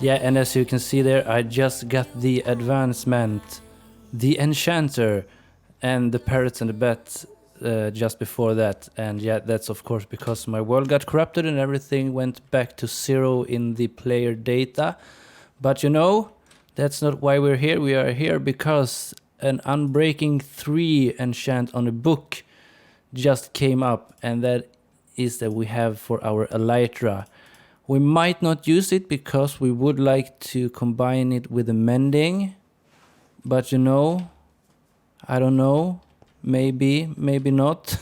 Yeah, and as you can see there, I just got the advancement, the enchanter, and the parrots and the bats just before that. And yeah, that's of course because my world got corrupted and everything went back to 0 in the player data. But you know, that's not why we're here. We are here because an Unbreaking 3 enchant on a book just came up, and that is that we have for our Elytra. We might not use it because we would like to combine it with the mending, but you know, I don't know, maybe not.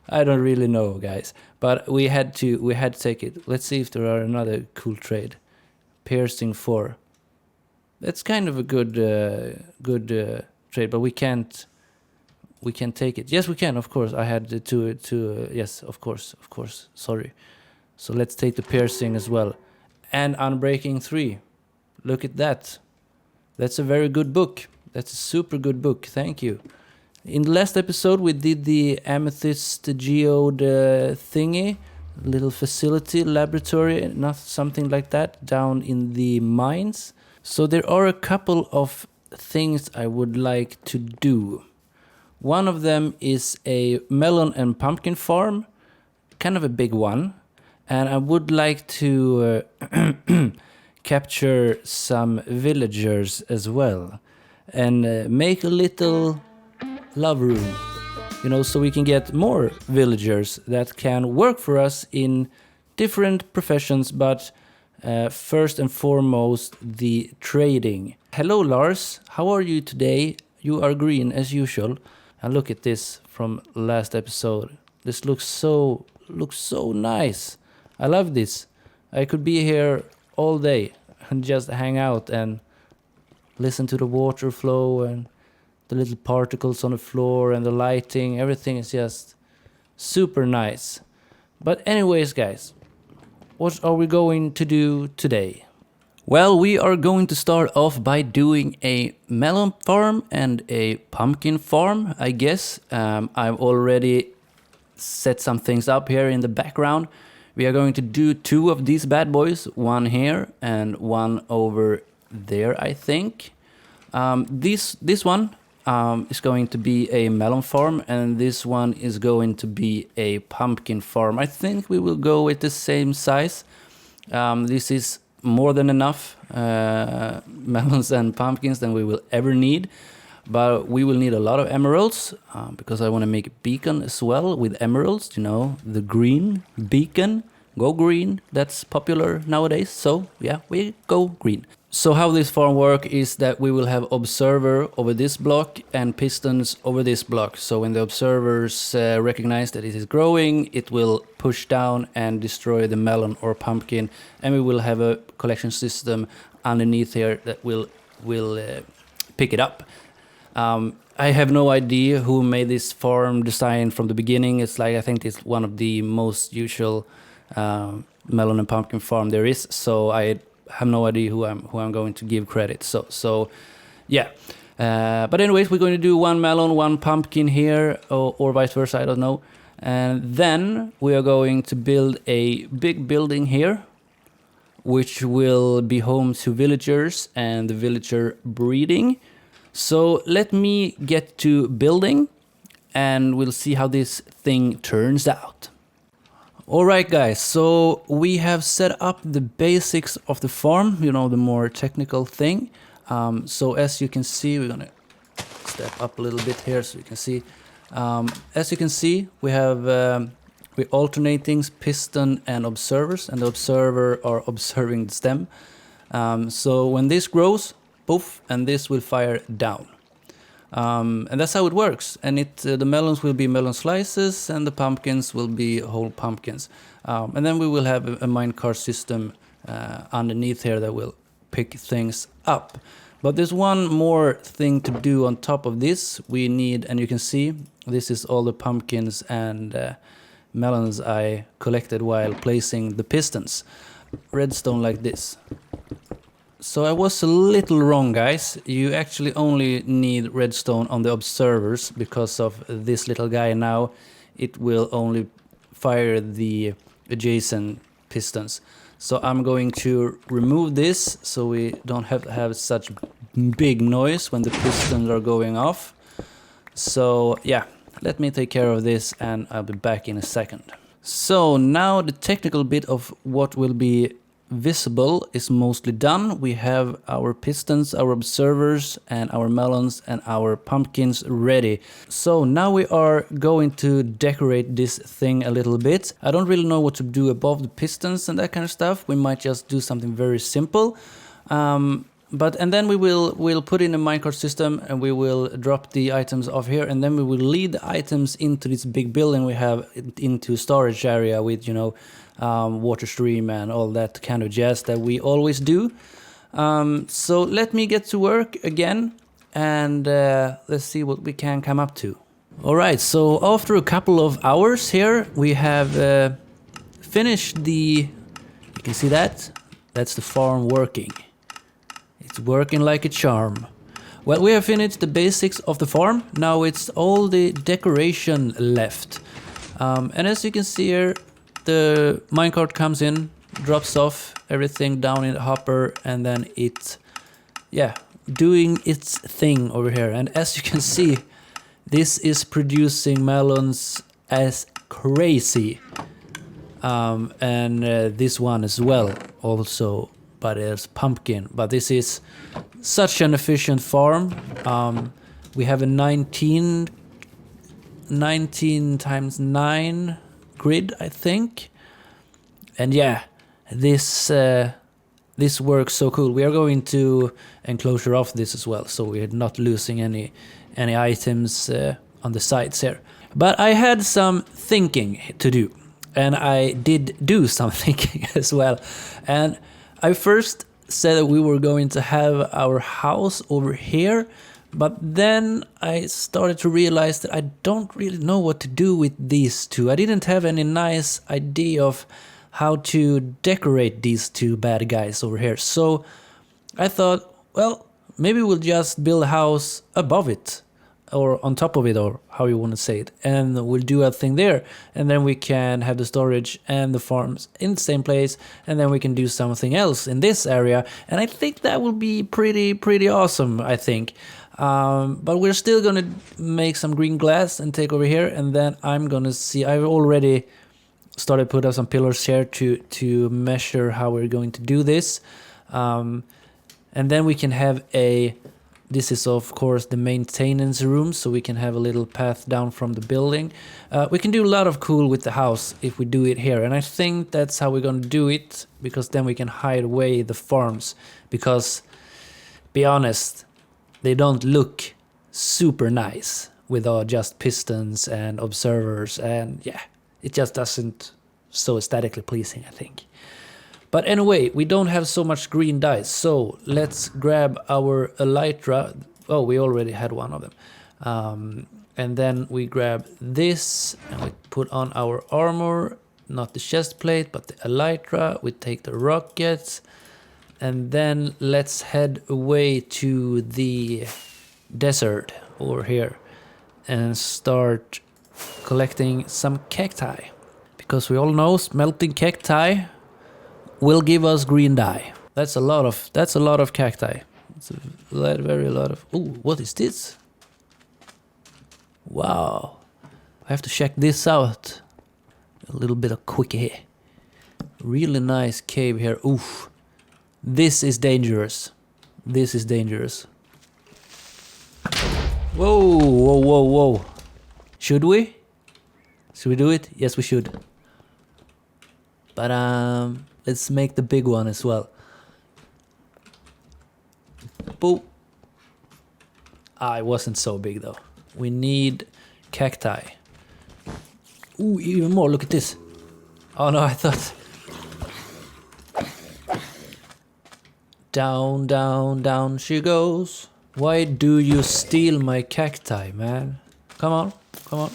I don't really know, guys. But we had to take it. Let's see if there are another cool trade. Piercing 4. That's kind of a good trade, but we can't take it. Yes, we can, of course. I had to yes, of course. Sorry. So let's take the piercing as well. And Unbreaking 3. Look at that. That's a very good book. That's a super good book. Thank you. In the last episode, we did the amethyst geode thingy, little facility, laboratory, not something like that, down in the mines. So there are a couple of things I would like to do. One of them is a melon and pumpkin farm, kind of a big one. And I would like to capture some villagers as well. And make a little love room, you know, so we can get more villagers that can work for us in different professions, but first and foremost, the trading. Hello, Lars. How are you today? You are green as usual. And look at this from last episode. This looks so nice. I love this. I could be here all day and just hang out and listen to the water flow and the little particles on the floor and the lighting. Everything is just super nice. But anyways, guys, what are we going to do today? Well, we are going to start off by doing a melon farm and a pumpkin farm, I guess. I've already set some things up here in the background. We are going to do 2 of these bad boys, one here and one over there, I think. This one is going to be a melon farm, and this one is going to be a pumpkin farm. I think we will go with the same size. This is more than enough melons and pumpkins than we will ever need. But we will need a lot of emeralds because I want to make a beacon as well with emeralds, you know, the green beacon. Go green, that's popular nowadays. So yeah, we go green. So how this farm works is that we will have observer over this block and pistons over this block. So when the observers recognize that it is growing, it will push down and destroy the melon or pumpkin. And we will have a collection system underneath here that will pick it up. I have no idea who made this farm design from the beginning. It's like, I think it's one of the most usual melon and pumpkin farm there is. So I have no idea who I'm going to give credit. So yeah. But anyways, we're going to do 1 melon, 1 pumpkin here, or vice versa, I don't know. And then we are going to build a big building here, which will be home to villagers and the villager breeding. So let me get to building and we'll see how this thing turns out. Alright guys, so we have set up the basics of the farm, you know, the more technical thing. So as you can see, we're gonna step up a little bit here so you can see. As you can see, we have we're alternating piston and observers, and the observer are observing the stem. So when this grows, poof, and this will fire down. And that's how it works. And the melons will be melon slices, and the pumpkins will be whole pumpkins. And then we will have a minecart system underneath here that will pick things up. But there's one more thing to do on top of this. We need, and you can see, this is all the pumpkins and melons I collected while placing the pistons. Redstone like this. So I was a little wrong, guys. You actually only need redstone on the observers because of this little guy now. It will only fire the adjacent pistons. So I'm going to remove this so we don't have to have such big noise when the pistons are going off. So yeah, let me take care of this and I'll be back in a second. So now the technical bit of what will be visible is mostly done. We have our pistons, our observers, and our melons and our pumpkins ready. So now we are going to decorate this thing a little bit. I don't really know what to do above the pistons and that kind of stuff. We might just do something very simple. And then we'll put in a minecart system and we will drop the items off here, and then we will lead the items into this big building we have into storage area with, you know, water stream and all that kind of jazz that we always do. So let me get to work again and let's see what we can come up to. All right, so after a couple of hours here, we have finished the, you can see that? That's the farm working. It's working like a charm. Well, we have finished the basics of the farm. Now it's all the decoration left. And as you can see here, the minecart comes in, drops off everything down in the hopper, and then it, yeah, doing its thing over here. And as you can see, this is producing melons as crazy. And this one as well also, but it's pumpkin. But this is such an efficient farm. We have a 19 times 9 grid, I think. And yeah, this works so cool. We are going to enclosure off this as well, so we're not losing any items on the sides here. But I had some thinking to do, and I did do some thinking as well. And I first said that we were going to have our house over here, but then I started to realize that I don't really know what to do with these two. I didn't have any nice idea of how to decorate these two bad guys over here. So I thought, well, maybe we'll just build a house above it, or on top of it, or how you want to say it, and we'll do a thing there, and then we can have the storage and the farms in the same place, and then we can do something else in this area, and I think that will be pretty awesome, I think. But we're still gonna make some green glass and take over here, and then I'm gonna see, I've already started put up some pillars here to measure how we're going to do this, and then we can have this is of course the maintenance room, so we can have a little path down from the building. We can do a lot of cool with the house if we do it here, and I think that's how we're gonna do it, because then we can hide away the farms, because, be honest, they don't look super nice with just pistons and observers, and yeah, it just doesn't so aesthetically pleasing, I think. But anyway, we don't have so much green dyes, so let's grab our elytra. Oh, we already had one of them. And then we grab this, and we put on our armor, not the chest plate, but the elytra. We take the rockets, and then let's head away to the desert over here and start collecting some cacti. Because we all know smelting cacti will give us green dye. That's a lot of cacti. It's a very lot of. Ooh, what is this? Wow, I have to check this out. A little bit of quickie. Really nice cave here. Oof, this is dangerous. This is dangerous. Whoa. Should we? Should we do it? Yes, we should. But let's make the big one as well. Boop. It wasn't so big though. We need cacti. Ooh, even more. Look at this. Oh no, I thought. Down she goes. Why do you steal my cacti, man? Come on. Come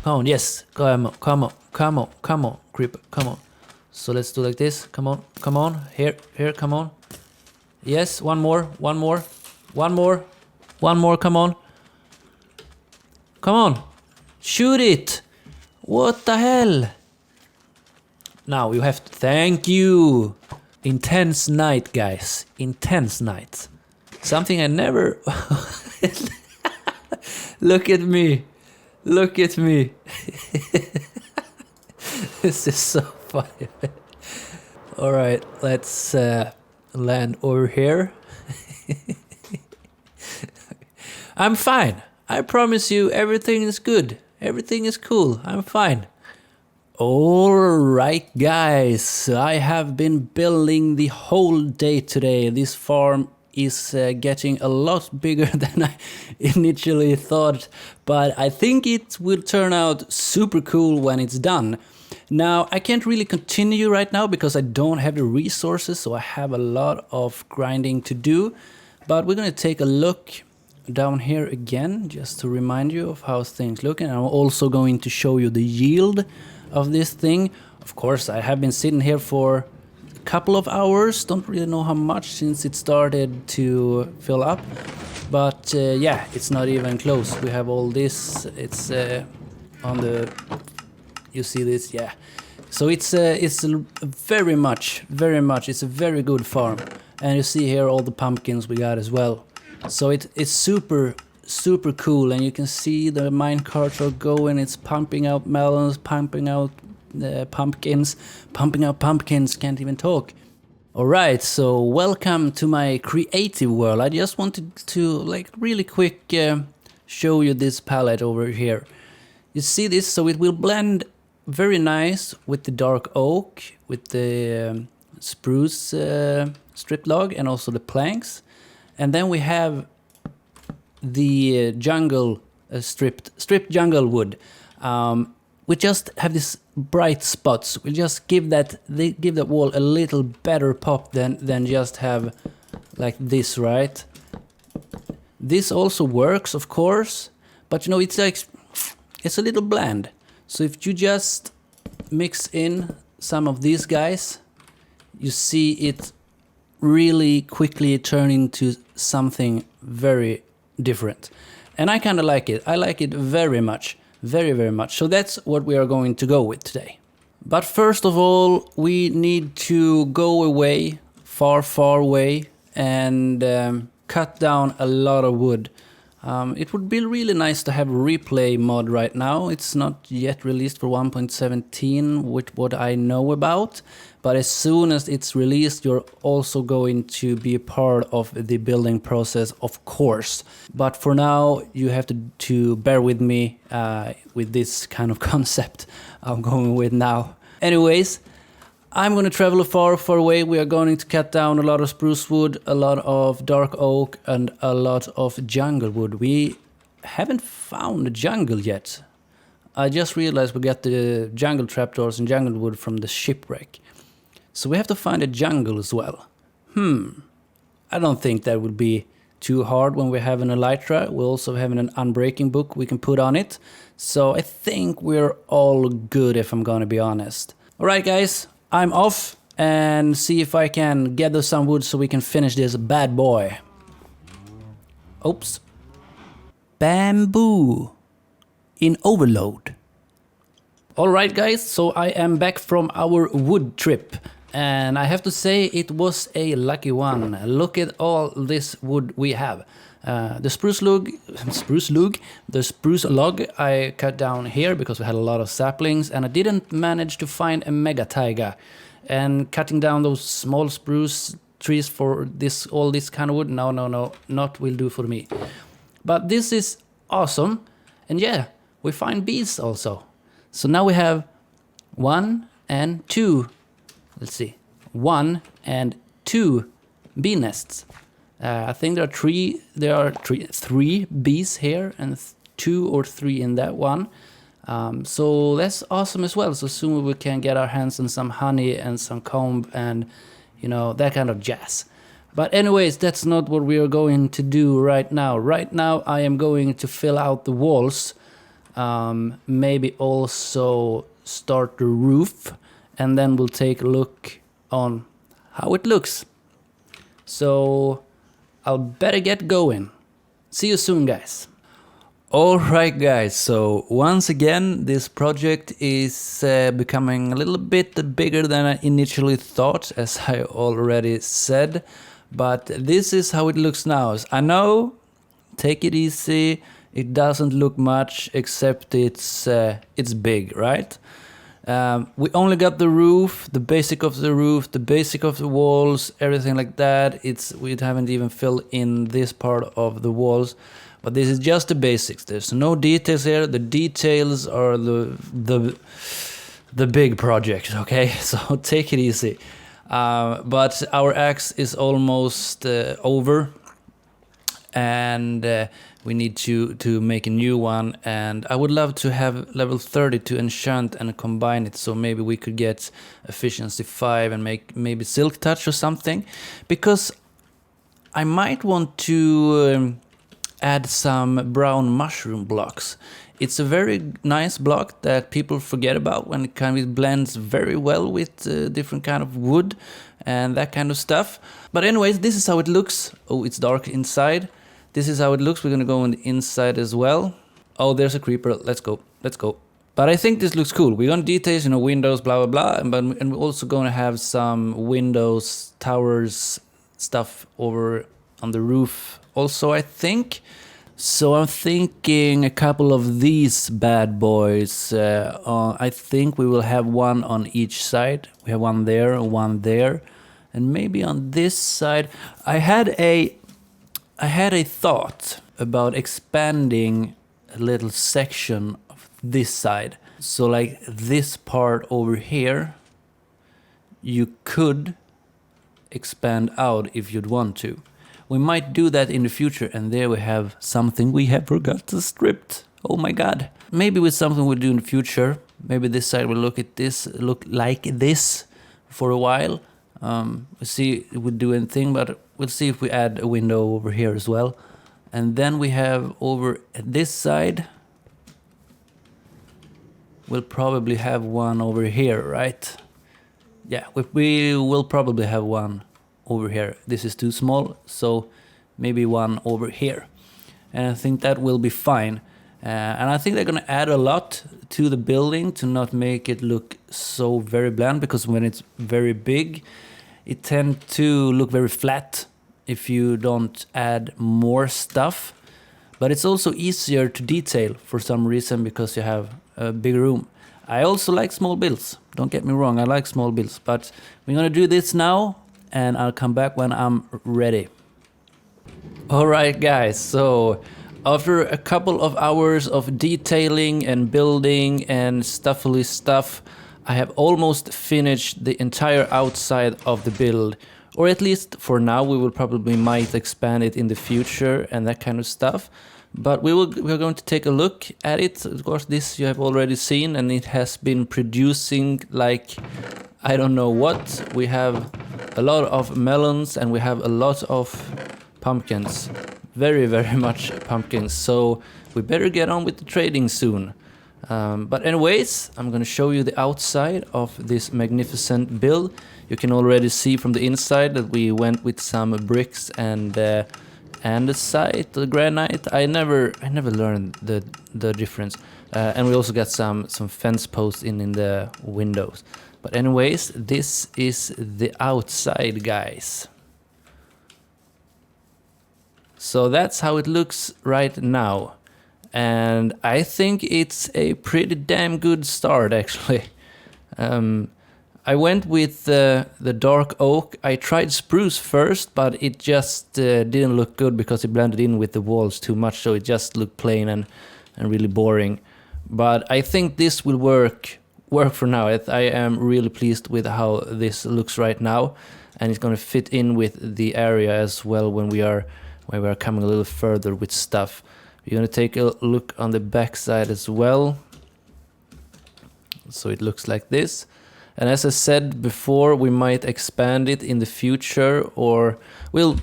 on, yes. Come on, creeper, come on. So let's do like this. Come on. Here, come on. Yes, one more, come on. Come on. Shoot it. What the hell? Now you have to thank you. Intense night, guys. Intense night. Something I never... Look at me. Look at me. This is so funny. Alright, let's land over here. I'm fine. I promise you everything is good. Everything is cool. I'm fine. Alright guys, I have been building the whole day today. This farm is getting a lot bigger than I initially thought, but I think it will turn out super cool when it's done. Now, I can't really continue right now because I don't have the resources, so I have a lot of grinding to do, but we're gonna take a look down here again just to remind you of how things look, and I'm also going to show you the yield of this thing. Of course, I have been sitting here for a couple of hours, don't really know how much since it started to fill up, but yeah, it's not even close. We have all this, it's on the, you see this, yeah. So it's very much, it's a very good farm, and you see here all the pumpkins we got as well. So it's super cool, and you can see the minecarts are going, it's pumping out melons, pumping out pumpkins, can't even talk. Alright, so welcome to my creative world. I just wanted to like really quick show you this palette over here. You see this, so it will blend very nice with the dark oak, with the spruce strip log, and also the planks. And then we have the jungle stripped jungle wood. We just have these bright spots. We just give that wall a little better pop than just have like this, right? This also works, of course, but you know, it's like it's a little bland. So if you just mix in some of these guys, you see it really quickly turn into something very different. And I kind of like it. I like it very much. Very much. So that's what we are going to go with today. But first of all, we need to go away, far away, and cut down a lot of wood. It would be really nice to have a replay mod right now. It's not yet released for 1.17 with what I know about, but as soon as it's released, you're also going to be a part of the building process, of course. But for now, you have to bear with me with this kind of concept I'm going with now. Anyways, I'm going to travel far away. We are going to cut down a lot of spruce wood, a lot of dark oak, and a lot of jungle wood. We haven't found the jungle yet. I just realized we got the jungle trapdoors and jungle wood from the shipwreck. So we have to find a jungle as well. I don't think that would be too hard when we have an elytra. We also have an unbreaking book we can put on it. So I think we're all good, if I'm going to be honest. Alright guys, I'm off and see if I can gather some wood so we can finish this bad boy. Oops. Bamboo in overload. Alright guys, so I am back from our wood trip. And I have to say it was a lucky one. Look at all this wood we have. The spruce log I cut down here because we had a lot of saplings, and I didn't manage to find a mega taiga. And cutting down those small spruce trees for all this kind of wood, no, not will do for me. But this is awesome, and yeah, we find bees also. So now we have 1 and 2. Let's see, 1 and 2 bee nests. I think there are three bees here, and 2 or 3 in that one. So that's awesome as well. So soon we can get our hands on some honey and some comb and, you know, that kind of jazz. But anyways, that's not what we are going to do right now. Right now I am going to fill out the walls, maybe also start the roof, and then we'll take a look on how it looks. So I'll better get going. See you soon, guys. Alright guys, so once again this project is becoming a little bit bigger than I initially thought, as I already said, but this is how it looks now. I know, take it easy, it doesn't look much except it's big, right? We only got the roof, the basic of the roof, the basic of the walls, everything like that. We haven't even filled in this part of the walls. But this is just the basics. There's no details here. The details are the big project, okay? So take it easy. But our axe is almost over, and we need to make a new one. And I would love to have level 30 to enchant and combine it, so maybe we could get efficiency 5 and make maybe silk touch or something, because I might want to add some brown mushroom blocks. It's a very nice block that people forget about when it blends very well with different kind of wood and that kind of stuff. But anyways, this is how it looks. Oh, it's dark inside. This is how it looks. We're gonna go on the inside as well. Oh, there's a creeper. Let's go. Let's go. But I think this looks cool. We're gonna details, windows, blah, blah, blah. And we're also gonna have some windows, towers, stuff over on the roof also, I think. So I'm thinking a couple of these bad boys. I think we will have one on each side. We have one there, and maybe on this side. I had a thought about expanding a little section of this side. So like this part over here, you could expand out if you'd want to. We might do that in the future, and there we have something we have forgot to script. Oh my god. Maybe with something we'll do in the future. Maybe this side will look like this for a while. We'll see if we do anything, but we'll see if we add a window over here as well. And then we have over at this side, we'll probably have one over here, right? Yeah, we will probably have one over here. This is too small, so maybe one over here. And I think that will be fine. And I think they're gonna add a lot to the building to not make it look so very bland, because when it's very big, it tends to look very flat if you don't add more stuff. But it's also easier to detail for some reason because you have a big room. I also like small builds, don't get me wrong, I like small builds, but we're gonna do this now, and I'll come back when I'm ready. Alright guys, so after a couple of hours of detailing and building and stuffily stuff, I have almost finished the entire outside of the build. Or at least for now. We will probably might expand it in the future and that kind of stuff. But we're going to take a look at it. Of course, this you have already seen, and it has been producing like I don't know what. We have a lot of melons and we have a lot of pumpkins. Very, very much pumpkins. So we better get on with the trading soon. But anyways, I'm gonna show you the outside of this magnificent build. You can already see from the inside that we went with some bricks and the site, the granite. I never learned the difference. And we also got some fence posts in the windows. But anyways, this is the outside, guys. So that's how it looks right now. And I think it's a pretty damn good start, actually. I went with the dark oak. I tried spruce first, but it just didn't look good because it blended in with the walls too much, so it just looked plain and really boring. But I think this will work for now. I am really pleased with how this looks right now, and it's gonna fit in with the area as well when we are coming a little further with stuff. We're gonna take a look on the back side as well. So it looks like this. And as I said before, we might expand it in the future, or we'll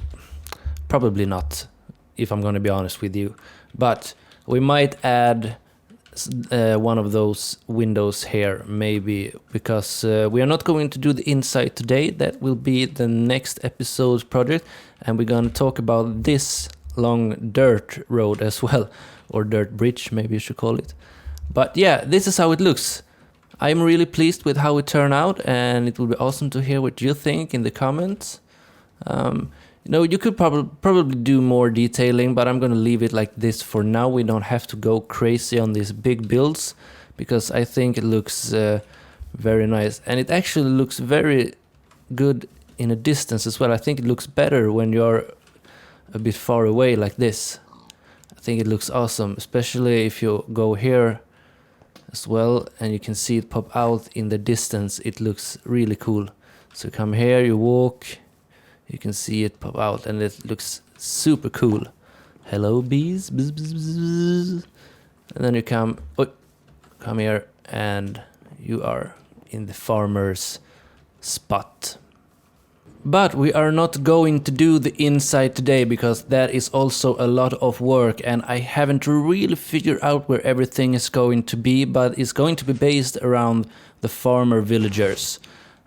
probably not, if I'm gonna be honest with you. But we might add one of those windows here, maybe, because we are not going to do the inside today. That will be the next episode's project, and we're gonna talk about this long dirt road as well, or dirt bridge maybe you should call it. But yeah, this is how it looks. I'm really pleased with how it turned out, and it will be awesome to hear what you think in the comments. You know, you could probably do more detailing, but I'm gonna leave it like this for now. We don't have to go crazy on these big builds, because I think it looks very nice, and it actually looks very good in a distance as well. I think it looks better when you're a bit far away like this. I think it looks awesome, especially if you go here as well and you can see it pop out in the distance. It looks really cool. So come here, you walk, you can see it pop out, and it looks super cool. Hello bees, bzz, bzz, bzz. And then you come here and you are in the farmer's spot. But we are not going to do the inside today, because that is also a lot of work, and I haven't really figured out where everything is going to be, but it's going to be based around the farmer villagers,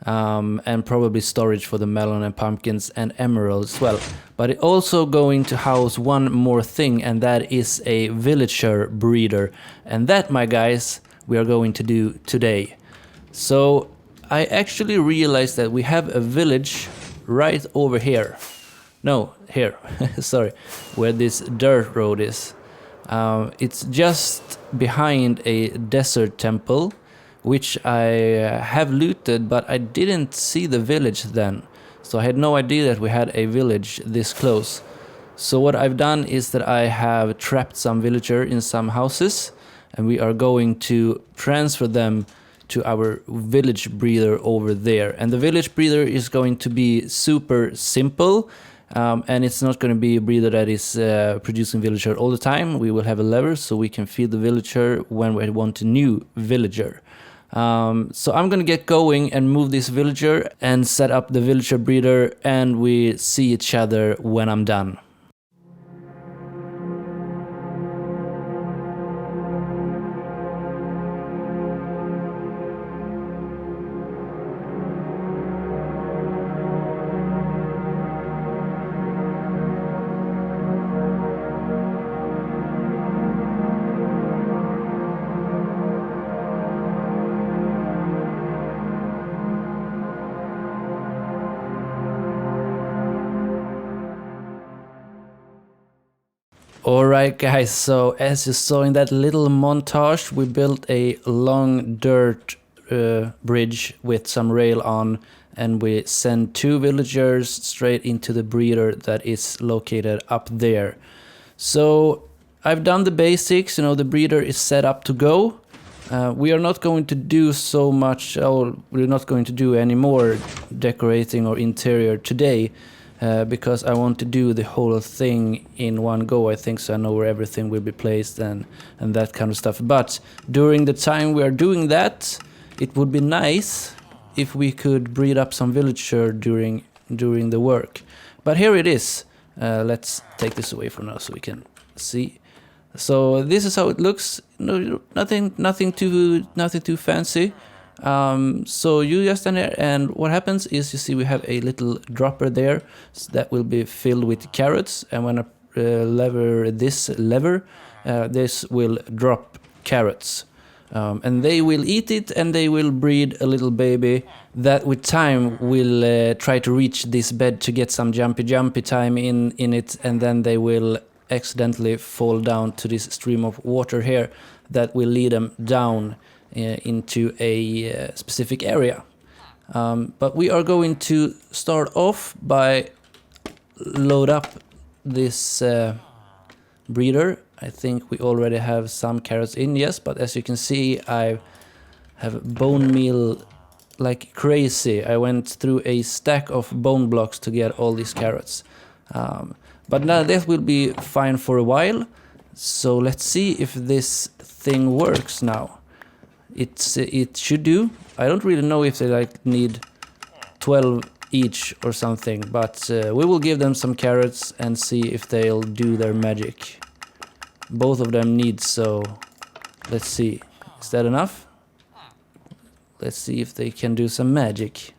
and probably storage for the melon and pumpkins and emeralds as well. But it's also going to house one more thing, and that is a villager breeder, and that, my guys, we are going to do today. So I actually realized that we have a village right over here. No, here, sorry, where this dirt road is. It's just behind a desert temple, which I have looted, but I didn't see the village then. So I had no idea that we had a village this close. So what I've done is that I have trapped some villager in some houses, and we are going to transfer them to our village breeder over there. And the village breeder is going to be super simple, and it's not going to be a breeder that is producing villager all the time. We will have a lever so we can feed the villager when we want a new villager. So I'm gonna get going and move this villager and set up the villager breeder, and we see each other when I'm done. Alright guys, so as you saw in that little montage, we built a long dirt bridge with some rail on, and we sent 2 villagers straight into the breeder that is located up there. So I've done the basics, you know, the breeder is set up to go. We are not going to do so much, we're not going to do any more decorating or interior today. Because I want to do the whole thing in one go, I think, so I know where everything will be placed and that kind of stuff. But during the time we are doing that, it would be nice if we could breed up some villager during the work. But here it is. Let's take this away for now so we can see. So this is how it looks. No, nothing too fancy. So you just stand there, and what happens is, you see we have a little dropper there, so that will be filled with carrots, and when I lever this lever, this will drop carrots, and they will eat it, and they will breed a little baby that with time will try to reach this bed to get some jumpy time in it, and then they will accidentally fall down to this stream of water here that will lead them down into a specific area. But we are going to start off by load up this breeder. I think we already have some carrots in, yes, but as you can see, I have bone meal like crazy. I went through a stack of bone blocks to get all these carrots. But now that will be fine for a while. So let's see if this thing works now. It should do. I don't really know if they like need 12 each or something, but we will give them some carrots and see if they'll do their magic. Both of them need, so let's see. Is that enough? Let's see if they can do some magic.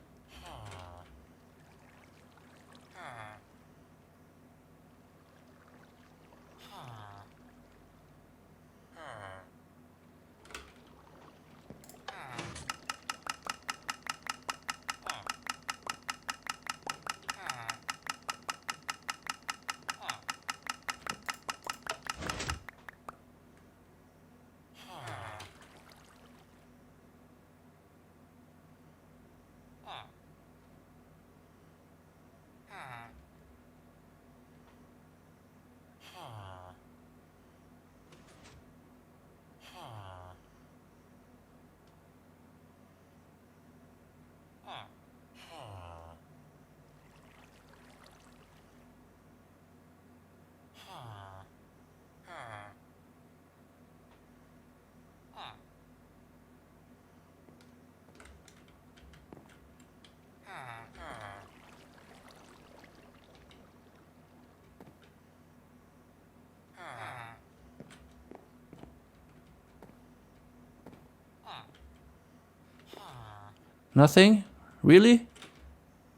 Nothing? Really?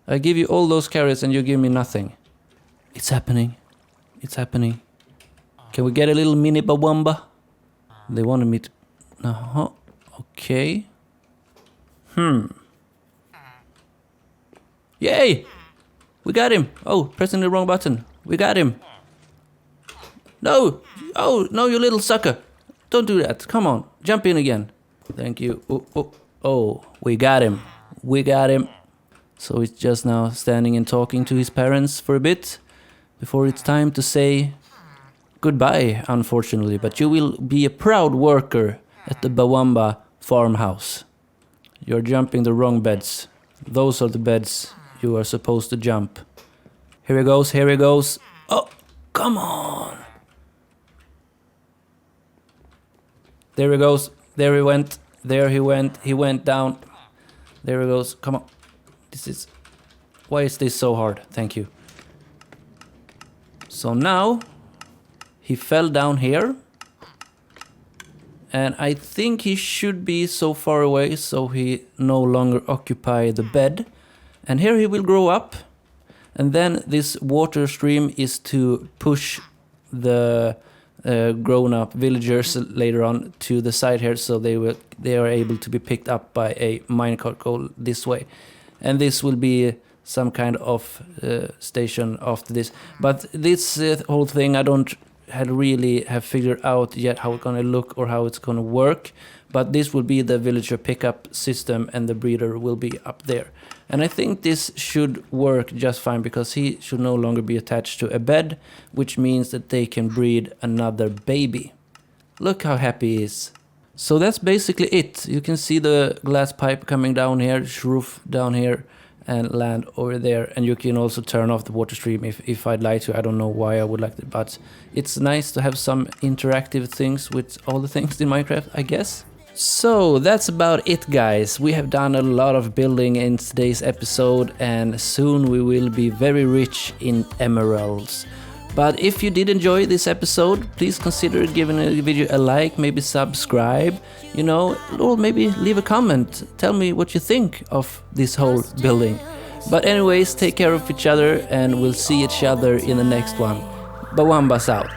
I give you all those carrots and you give me nothing. It's happening. It's happening. Can we get a little mini Bawambaa? They wanted me to... Uh-huh. Okay. Yay! We got him! Oh, pressing the wrong button. We got him. No! Oh, no, you little sucker. Don't do that. Come on. Jump in again. Thank you. Oh, we got him. We got him. So he's just now standing and talking to his parents for a bit before it's time to say goodbye, unfortunately. But you will be a proud worker at the Bawambaa farmhouse. You're jumping the wrong beds. Those are the beds you are supposed to jump. Here he goes, here he goes. Oh, come on. There he goes. There he went. There he went. He went down. There he goes. Come on. This is... Why is this so hard? Thank you. So now he fell down here. And I think he should be so far away so he no longer occupy the bed. And here he will grow up. And then this water stream is to push the grown-up villagers later on to the side here, so they are able to be picked up by a minecart go this way. And this will be some kind of station after this. But this whole thing I don't really have figured out yet how it's gonna look or how it's gonna work. But this will be the villager pickup system and the breeder will be up there. And I think this should work just fine because he should no longer be attached to a bed, which means that they can breed another baby. Look how happy he is. So that's basically it. You can see the glass pipe coming down here, roof down here, and land over there. And you can also turn off the water stream if I'd like to. I don't know why I would like to, but it's nice to have some interactive things with all the things in Minecraft, I guess. So that's about it, guys. We have done a lot of building in today's episode and soon we will be very rich in emeralds. But if you did enjoy this episode, please consider giving the video a like, maybe subscribe, you know, or maybe leave a comment. Tell me what you think of this whole building. But anyways, take care of each other and we'll see each other in the next one. Bawambaa's out.